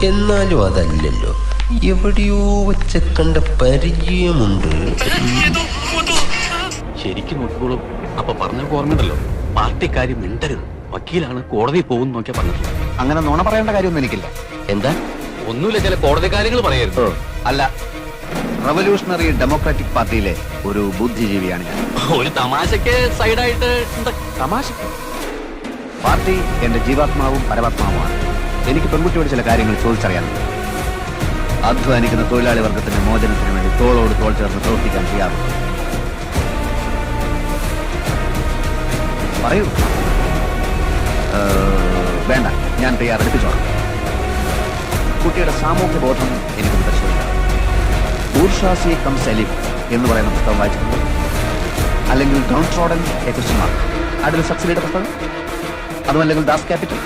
എന്നാലും അതല്ലല്ലോ, എവിടെയോ വെച്ച കണ്ട പരിചയമുണ്ട്. ശരിക്കും നോക്കിക്കോളൂ. അപ്പൊ പറഞ്ഞ ഓർമ്മയുണ്ടല്ലോ, പാർട്ടിക്കാരി മിണ്ടരുത്, വക്കീലാണ്, കോടതി പോകും നോക്കിയാ പറഞ്ഞിട്ടില്ല. അങ്ങനെ നുണ പറയേണ്ട കാര്യമൊന്നും എനിക്കില്ല. എന്താ? ഒന്നുമില്ല, ചില കോടതി കാര്യങ്ങൾ പറയരുത്. അല്ല, റവല്യൂഷണറി ഡെമോക്രാറ്റിക് പാർട്ടിയിലെ ഒരു ബുദ്ധിജീവിയാണ് ഞാൻ. ഒരു തമാശക്ക് സൈഡായിട്ട് തമാശ. പാർട്ടി എന്റെ ജീവാത്മാവും പരമാത്മാവുമാണ്. എനിക്ക് പെൺകുട്ടിയോട് ചില കാര്യങ്ങൾ ചോദിച്ചറിയാനുണ്ട്. അധ്വാനിക്കുന്ന തൊഴിലാളി വർഗത്തിന്റെ മോചനത്തിന് വേണ്ടി തോളോട് തോൾ ചേർന്ന് പ്രവർത്തിക്കാൻ ചെയ്യാറുണ്ട്. പറയൂ. വേണ്ട, ഞാൻ തയ്യാറെടുപ്പിച്ചോളാം. കുട്ടിയുടെ സാമൂഹ്യ ബോധം എനിക്കൊന്ന് പരിശോധിക്കാം. ബൂർഷ്വാസി കം സെലിം എന്ന് പറയുന്ന പുസ്തകം വായിച്ചിട്ടുണ്ട്? അല്ലെങ്കിൽ downtrodden a question mark, അഡിൽ സക്സലിയുടെ പുസ്തകം? അതുമല്ലെങ്കിൽ ദാസ് ക്യാപിറ്റൽ?